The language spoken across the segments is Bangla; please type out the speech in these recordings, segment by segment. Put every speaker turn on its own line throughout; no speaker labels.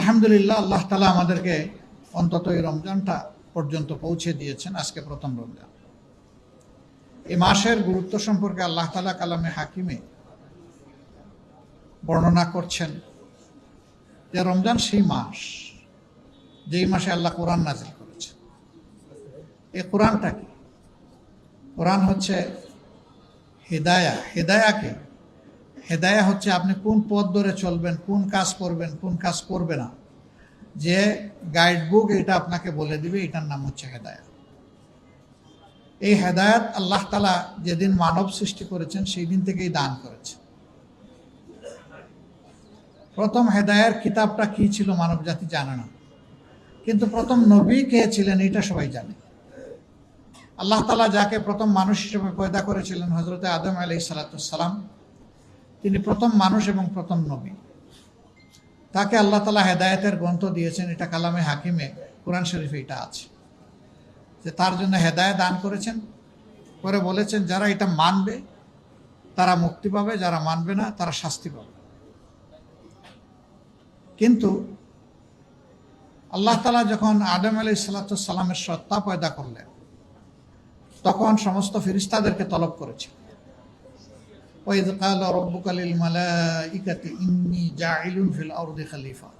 আলহামদুলিল্লাহ, আল্লাহ তাআলা আমাদেরকে অন্তত এই রমজানটা পর্যন্ত পৌঁছে দিয়েছেন। আজকে প্রথম রমজান। এই মাসের গুরুত্ব সম্পর্কে আল্লাহ তাআলা কালামে হাকিমে বর্ণনা করছেন যে রমজান সেই মাস যেই মাসে আল্লাহ কোরআন নাজিল করেছেন। এই কোরআনটা কি? কোরআন হচ্ছে হেদায়া। হেদায়াকে হেদায়া হচ্ছে আপনি কোন পথ ধরে চলবেন, কোন কাজ করবেন, কোন কাজ করবে না, যে গাইড বুক এটা আপনাকে বলে দিবে, এটার নাম হচ্ছে হেদায়া। এই হেদায়াত আল্লাহ তাআলা যেদিন মানব সৃষ্টি করেছেন সেই দিন থেকেই দান করেছেন। প্রথম হেদায়ার কিতাবটা কি ছিল মানব জাতি জানে না, কিন্তু প্রথম নবী কে ছিলেন এটা সবাই জানে। আল্লাহ তাআলা যাকে প্রথম মানুষ হিসেবে পয়দা করেছিলেন, হযরত আদম আলাইহিস সালাম, তিনি প্রথম মানুষ এবং প্রথম নবী। তাকে আল্লাহ তাআলা হেদায়েতের গ্রন্থ দিয়েছেন। এটা কালামে হাকিমে কোরআন শরীফে এটা আছে যে তার জন্য হেদায়েত দান করেছেন। পরে বলেছেন যারা এটা মানবে তারা মুক্তি পাবে, যারা মানবে না তারা শাস্তি পাবে। কিন্তু আল্লাহ তাআলা যখন আদম আলাইহিস সালামের সত্তা পয়দা করলেন, তখন সমস্ত ফেরেশতাদেরকে তলব করেছে। ওয়াইয ক্বালা রাব্বুকা লিল মালাইকাতি ইন্নী জাইলুন ফিল আরদি খলিফা।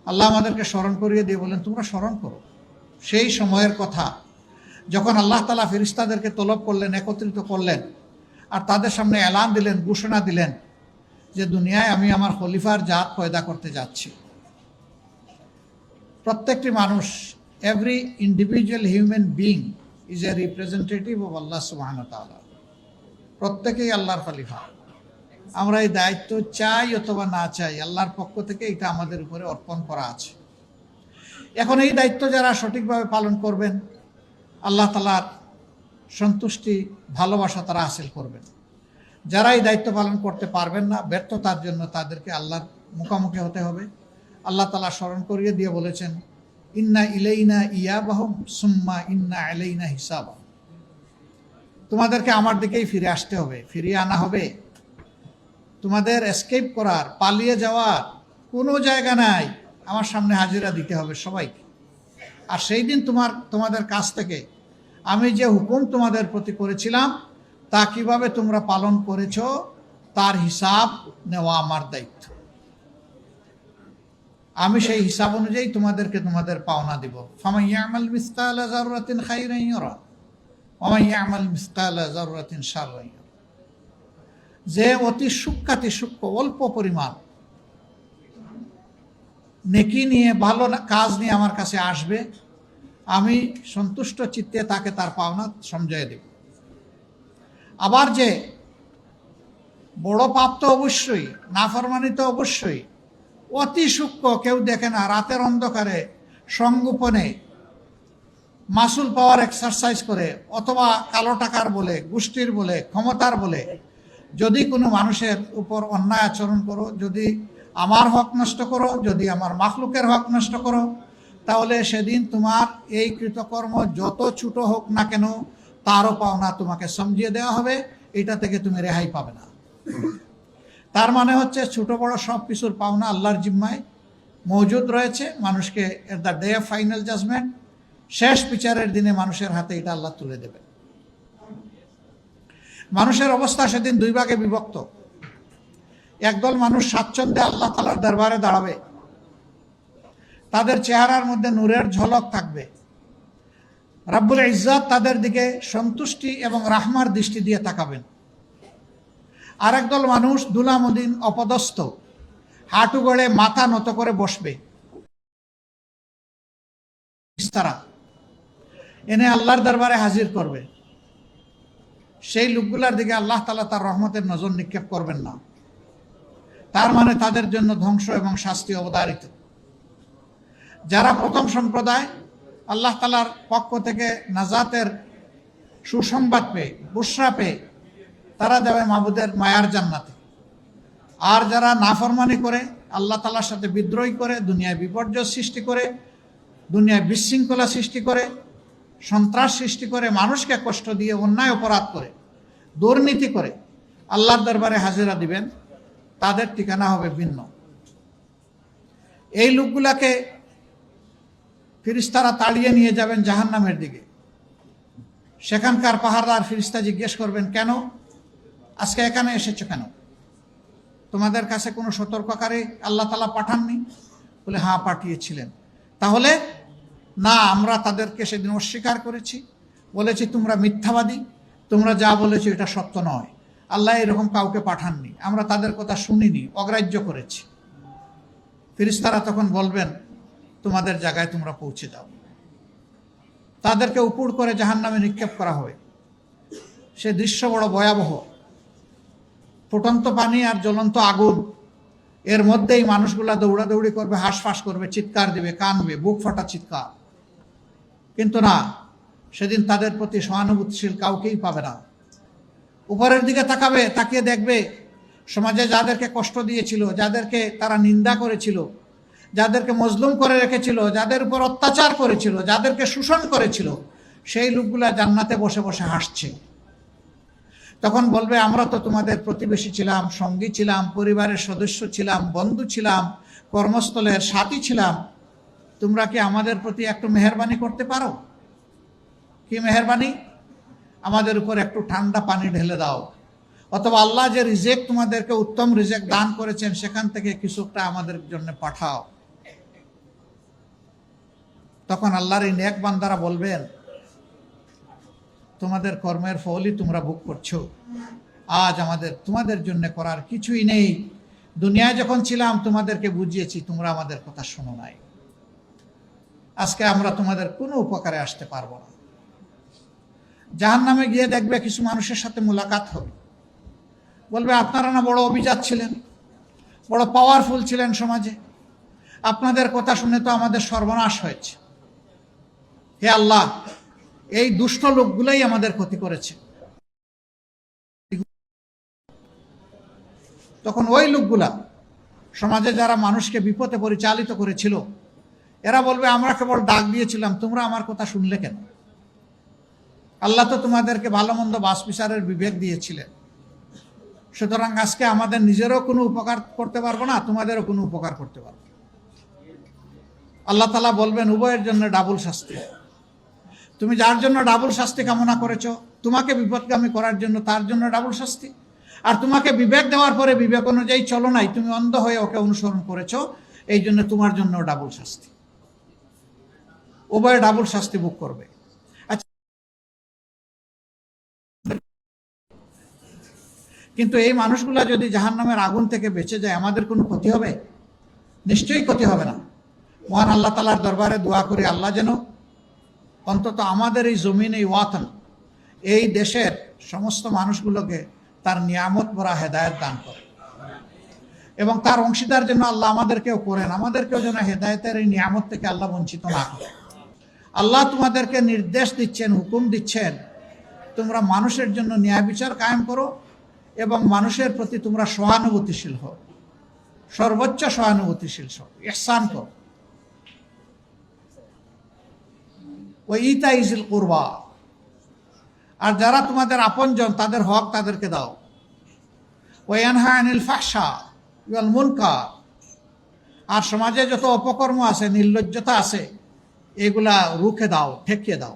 আল্লাহ আমাদেরকে স্মরণ করিয়ে দিয়ে বলেন তোমরা স্মরণ করো সেই সময়ের কথা যখন আল্লাহ তাআলা ফেরেশতাদেরকে তলব করলেন, একত্রিত করলেন, আর তাদের সামনে এলান দিলেন, ঘোষণা দিলেন যে দুনিয়ায় আমি আমার খলিফার জাত পয়দা করতে যাচ্ছি। প্রত্যেকটি মানুষ, every individual human being is a representative of আল্লাহ সুবহানাহু ওয়া তাআলা। প্রত্যেকেই আল্লাহর খলিফা। আমরা এই দায়িত্ব চাই অথবা না চাই, আল্লাহর পক্ষ থেকে এটা আমাদের উপরে অর্পণ করা আছে। এখন এই দায়িত্ব যারা সঠিকভাবে পালন করবেন, আল্লাহ তাআলার সন্তুষ্টি, ভালোবাসা তারা হাসিল করবেন। যারা এই দায়িত্ব পালন করতে পারবেন না, ব্যর্থতার জন্য তাদেরকে আল্লাহর মুখোমুখি হতে হবে। আল্লাহ তাআলা স্মরণ করিয়ে দিয়ে বলেছেন ইন্না ইলাইনা ইয়াবাহুম সুম্মা ইন্না আলাইনা হিসাবাহুম। তোমাদেরকে আমার দিকেই ফিরে আসতে হবে, ফিরিয়ে আনা হবে। তোমাদের এসকেপ করার, পালিয়ে যাওয়ার কোনো জায়গা নাই। আমার সামনে হাজিরা দিতে হবে সবাইকে। আর সেই দিন তোমাদের কাছ থেকে আমি যে হুকুম তোমাদের প্রতি করেছিলাম তা কিভাবে তোমরা পালন করেছ তার হিসাব নেওয়া আমার দায়িত্ব। আমি সেই হিসাব অনুযায়ী তোমাদেরকে তোমাদের পাওনা দিব। ফামান ইয়ামাল মিসকালা যাররাতিন খাইরান ইয়ারা ওয়া মান ইয়ামাল মিসকালা যাররাতিন শাররান ইয়ারা। যে অতি সূক্ষ্মাতি সূক্ষ্ম অল্প পরিমাণ নেকি নিয়ে, ভালো কাজ নিয়ে আমার কাছে আসবে, আমি সন্তুষ্ট চিত্তে তাকে তার পাওনা সমঝাইয়া দেব। আবার যে বড় পাপ তো অবশ্যই, নাফরমানি তো অবশ্যই, অতি সূক্ষ্ম কেউ দেখে না, রাতের অন্ধকারে সংগোপনে মাসুল পাওয়ার এক্সারসাইজ করে, অথবা কালো টাকার বলে, গোষ্ঠীর বলে, ক্ষমতার বলে যদি কোনো মানুষের উপর অন্যায় আচরণ করো, যদি আমার হক নষ্ট করো, যদি আমার মাখলুকের হক নষ্ট করো, তাহলে সেদিন তোমার এই কৃতকর্ম যত ছোট হোক না কেন তারও পাওনা তোমাকে সমঝিয়ে দেওয়া হবে। এটা থেকে তুমি রেহাই পাবে না। তার মানে হচ্ছে ছোট বড় সব কিছুর পাওনা আল্লাহর জিম্মায় মজুদ রয়েছে। মানুষকে at the day of final judgement, শেষ বিচারের দিনে মানুষের হাতে এটা আল্লাহ তুলে দেবে। মানুষের অবস্থা সেদিন দুই ভাগে বিভক্ত। একদল মানুষ স্বাচ্ছন্দ্যে আল্লাহ তাআলার দরবারে দাঁড়াবে, তাদের চেহারার মধ্যে নূরের ঝলক থাকবে, রাব্বুল ইজ্জত তাদের দিকে সন্তুষ্টি এবং রাহমার দৃষ্টি দিয়ে তাকাবেন। আর একদল মানুষ দুলামদিন অপদস্থ, হাঁটু গড়ে মাথা নত করে বসবে, তারা এনে আল্লাহর দরবারে হাজির করবে। সেই লোকগুলার দিকে আল্লাহ তাআলা তার রহমতের নজর নিক্ষেপ করবেন না। তার মানে তাদের জন্য ধ্বংস এবং শাস্তি অবধারিত। যারা প্রথম সম্প্রদায়, আল্লাহ তাআলার পক্ষ থেকে নাজাতের সুসংবাদ পেয়ে, বুশরা পেয়ে তারা যাবে মাবুদের মায়ার জান্নাতে। আর যারা নাফরমানি করে, আল্লাহ তাআলার সাথে বিদ্রোহ করে, দুনিয়ায় বিপর্যয় সৃষ্টি করে, দুনিয়ায় বিশৃঙ্খলা সৃষ্টি করে, সন্ত্রাস সৃষ্টি করে, মানুষকে কষ্ট দিয়ে অন্যায় অপরাধ করে, দুর্নীতি করে আল্লাহর দরবারে হাজিরা দিবেন, তাদের ঠিকানা হবে ভিন্ন। এই লোকগুলাকে ফেরেশতারা তাড়িয়ে নিয়ে যাবেন জাহান্নামের দিকে। সেখানকার পাহারাদার ফেরেশতা জিজ্ঞেস করবেন, কেন আজকে এখানে এসেছো কেন? তোমাদের কাছে কোনো সতর্ককারী আল্লাহ তাআলা পাঠাননি? বলে হ্যাঁ পাঠিয়েছিলেন। তাহলে না, আমরা তাদেরকে সেদিন অস্বীকার করেছি, বলেছি তোমরা মিথ্যাবাদী, তোমরা যা বলেছো এটা সত্য নয়, আল্লাহ এরকম কাউকে পাঠাননি, আমরা তাদের কথা শুনিনি, অগ্রাহ্য করেছি। ফেরেশতারা তখন বলবেন তোমাদের জায়গায় তোমরা পৌঁছে যাও। তাদেরকে উপুড় করে জাহান্নামে নিক্ষেপ করা হবে। সে দৃশ্য বড় ভয়াবহ। ফুটন্ত পানি আর জ্বলন্ত আগুন, এর মধ্যেই মানুষগুলা দৌড়াদৌড়ি করবে, হাঁসফাঁস করবে, চিৎকার দিবে, কানবে, বুক ফাটা চিৎকার। কিন্তু না, সেদিন তাদের প্রতি সহানুভূতিশীল কাউকেই পাবে না। উপরের দিকে তাকাবে, তাকিয়ে দেখবে সমাজে যাদেরকে কষ্ট দিয়েছিল, যাদেরকে তারা নিন্দা করেছিল, যাদেরকে মজলুম করে রেখেছিল, যাদের উপর অত্যাচার করেছিল, যাদেরকে শোষণ করেছিল, সেই লোকগুলা জান্নাতে বসে বসে হাসছে। তখন বলবে আমরা তো তোমাদের প্রতিবেশী ছিলাম, সঙ্গী ছিলাম, পরিবারের সদস্য ছিলাম, বন্ধু ছিলাম, কর্মস্থলের সাথী ছিলাম, তোমরা কি আমাদের প্রতি একটু মেহেরবানি করতে পারো? কি মেহেরবানি? আমাদের উপর একটু ঠান্ডা পানি ঢেলে দাও, অথবা আল্লাহ যে রিজেক তোমাদেরকে উত্তম রিজেক দান করেছেন সেখান থেকে কিছুটা আমাদের জন্য পাঠাও। তখন আল্লাহর এই নেক বান্দারা বলবেন তোমাদের কর্মের ফলই তোমরা ভোগ করছো, আজ আমাদের তোমাদের জন্য করার কিছুই নেই। দুনিয়ায় যখন ছিলাম তোমাদেরকে বুঝিয়েছি, তোমরা আমাদের কথা শোনো নাই, আজকে আমরা তোমাদের কোনো উপকারে আসতে পারবো না। জাহান্নামে গিয়ে দেখবে কিছু মানুষের সাথে মোলাকাত হবে, বলবে আপনারা না বড় অভিজাত ছিলেন, বড় পাওয়ারফুল ছিলেন সমাজে, আপনাদের কথা শুনে তো আমাদের সর্বনাশ হয়েছে। হে আল্লাহ, এই দুষ্ট লোকগুলাই আমাদের ক্ষতি করেছে। তখন ওই লোকগুলা সমাজে যারা মানুষকে বিপথে পরিচালিত করেছিল, এরা বলবে আমরা কেবল ডাক দিয়েছিলাম, তোমরা আমার কথা শুনলে কেন? আল্লাহ তো তোমাদেরকে ভালো মন্দ বাছ বিচারের বিবেক দিয়েছিলেন, সুতরাং আজকে আমাদের নিজেরও কোনো উপকার করতে পারবো না, তোমাদেরও কোনো উপকার করতে পারবো না। আল্লাহ তাআলা বলবেন উভয়ের জন্য ডাবল শাস্তি। তুমি যার জন্য ডাবল শাস্তি কামনা করেছো, তোমাকে বিপদগামী করার জন্য তার জন্য ডাবল শাস্তি, আর তোমাকে বিবেক দেওয়ার পরে বিবেক অনুযায়ী চলো নাই, তুমি অন্ধ হয়ে ওকে অনুসরণ করেছো, এই জন্য তোমার জন্য ডাবল শাস্তি। উভয়ে ডাবল শাস্তি ভোগ করবে। আচ্ছা, কিন্তু এই মানুষগুলা যদি জাহান্নামের আগুন থেকে বেঁচে যায়, আমাদের কোনো ক্ষতি হবে? নিশ্চয়ই ক্ষতি হবে না। মহান আল্লাহ তাআলার দরবারে দোয়া করি, আল্লাহ যেন অন্তত আমাদের এই জমিন, এই ওয়াতন, এই দেশের সমস্ত মানুষগুলোকে তার নিয়ামত ভরা হেদায়েত দান করে, এবং তার অংশীদার যেন আল্লাহ আমাদেরকেও করেন, আমাদেরকেও যেন হেদায়েতের এই নিয়ামত থেকে আল্লাহ বঞ্চিত না করে। আল্লাহ তোমাদেরকে নির্দেশ দিচ্ছেন, হুকুম দিচ্ছেন, তোমরা মানুষের জন্য ন্যায় বিচার কায়েম করো এবং মানুষের প্রতি তোমরা সহানুভূতিশীল হও, সর্বোচ্চ সহানুভূতিশীল হও, ইহসান করো। ওই ইতাইজিল কুরবা, আর যারা তোমাদের আপনজন তাদের হক তাদেরকে দাও। ওই আনহা আনিল ফাহশা ওয়াল মুনকার, আর সমাজে যত অপকর্ম আছে, নির্লজ্জতা আছে, এগুলা রুখে দাও, ঠেকিয়ে দাও,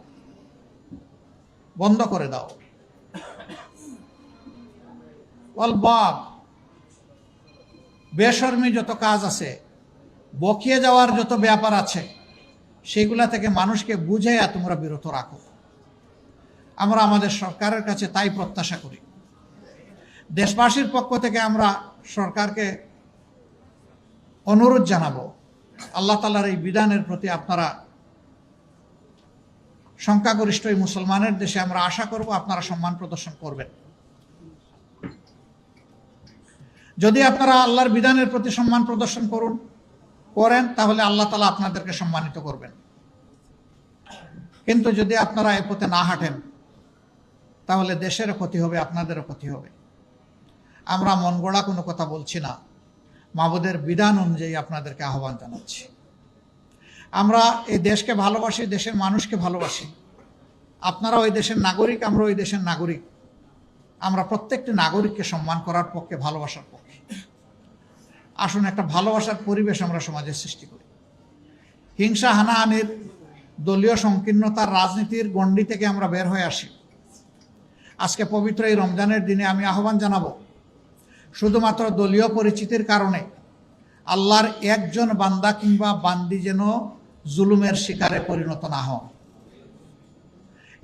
বন্ধ করে দাও। ওয়াল বাগ, বেশরমি যত কাজ আছে, বকিয়ে যাওয়ার যত ব্যাপার আছে, সেগুলা থেকে মানুষকে বুঝাইয়া তোমরা বিরত রাখো। আমরা আমাদের সরকারের কাছে তাই প্রত্যাশা করি। দেশবাসীর পক্ষ থেকে আমরা সরকারকে অনুরোধ জানাবো, আল্লাহ তাআলার এই বিধানের প্রতি আপনারা, সংখ্যাগরিষ্ঠ এই মুসলমানের দেশে আমরা আশা করব আপনারা সম্মান প্রদর্শন করবেন। যদি আপনারা আল্লাহর বিধানের প্রতি সম্মান প্রদর্শন করেন, তাহলে আল্লাহ তাআলা আপনাদেরকে সম্মানিত করবেন। কিন্তু যদি আপনারা এ পথে না হাঁটেন, তাহলে দেশেরও ক্ষতি হবে, আপনাদেরও ক্ষতি হবে। আমরা মন গড়া কোনো কথা বলছি না, মাবুদের বিধান অনুযায়ী আপনাদেরকে আহ্বান জানাচ্ছি। আমরা এই দেশকে ভালোবাসি, দেশের মানুষকে ভালোবাসি। আপনারা ওই দেশের নাগরিক, আমরা ওই দেশের নাগরিক। আমরা প্রত্যেকটি নাগরিককে সম্মান করার পক্ষে, ভালোবাসার পক্ষে। আসুন একটা ভালোবাসার পরিবেশ আমরা সমাজে সৃষ্টি করি। হিংসা হানাহানির দলীয় সংকীর্ণতার রাজনীতির গণ্ডি থেকে আমরা বের হয়ে আসি। আজকে পবিত্র এই রমজানের দিনে আমি আহ্বান জানাবো, শুধুমাত্র দলীয় পরিচিতির কারণে আল্লাহর একজন বান্দা কিংবা বান্দি যেন জুলুমের শিকারে পরিণত না হন।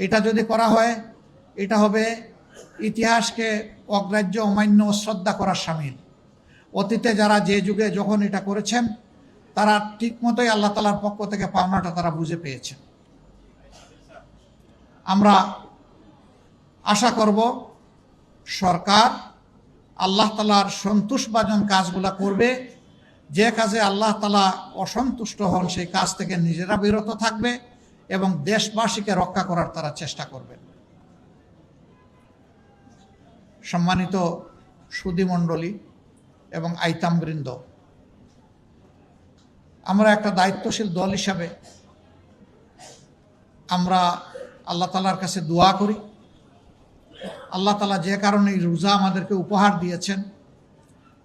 এটা যদি করা হয়, এটা হবে ইতিহাসকে অগ্রাহ্য, অমান্য, শ্রদ্ধা করার শামিল। অতীতে যারা যে যুগে যখন এটা করেছেন, তারা ঠিকমতোই আল্লাহ তাআলার পক্ষ থেকে পাওনাটা তারা বুঝে পেয়েছেন। আমরা আশা করব সরকার আল্লাহ তাআলার সন্তুষ্টভাজন কাজগুলা করবে। যে কাজে আল্লাহ তাআলা অসন্তুষ্ট হন সেই কাজ থেকে নিজেরা বিরত থাকবে এবং দেশবাসীকে রক্ষা করার তারা চেষ্টা করবেন। সম্মানিত সুধীমণ্ডলী এবং আইতামবৃন্দ, আমরা একটা দায়িত্বশীল দল হিসাবে আমরা আল্লাহ তাআলার কাছে দোয়া করি, আল্লাহ তাআলা যে কারণে এই রোজা আমাদেরকে উপহার দিয়েছেন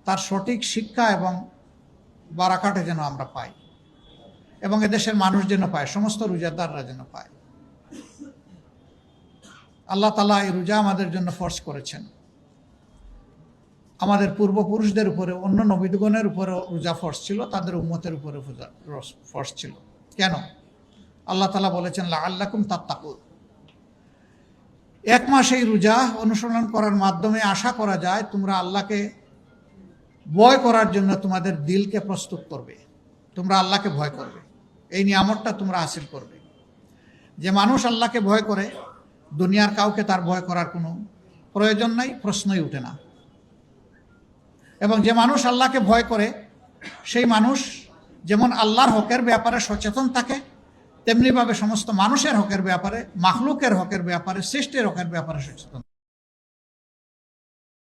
তার সঠিক শিক্ষা এবং বারাকাতে যেন আমরা পাই এবং এদেশের মানুষ যেন পায়, সমস্ত রোজাদাররা যেন পায়। আল্লাহ তাআলা এই রোজা আমাদের জন্য ফরজ করেছেন। আমাদের পূর্বপুরুষদের উপরে, অন্য নবীগণের উপরে রোজা ফরজ ছিল, তাদের উম্মতের উপরে ফরজ ছিল। কেন? আল্লাহ তাআলা বলেছেন লাআল্লাকুম তাত্তাকুন। এক মাস এই রোজা অনুসরণ করার মাধ্যমে আশা করা যায় তোমরা আল্লাহকে ভয় করার জন্য তোমাদের দিলকে প্রস্তুত করবে, তোমরা আল্লাহকে ভয় করবে, এই নিয়ামতটা তোমরা হাসিল করবে। যে মানুষ আল্লাহকে ভয় করে, দুনিয়ার কাউকে তার ভয় করার কোনো প্রয়োজন নাই, প্রশ্নই উঠে না। এবং যে মানুষ আল্লাহকে ভয় করে সেই মানুষ যেমন আল্লাহর হকের ব্যাপারে সচেতন থাকে, তেমনিভাবে সমস্ত মানুষের হকের ব্যাপারে, মাখলুকের হকের ব্যাপারে, সৃষ্টির হকের ব্যাপারে সচেতন।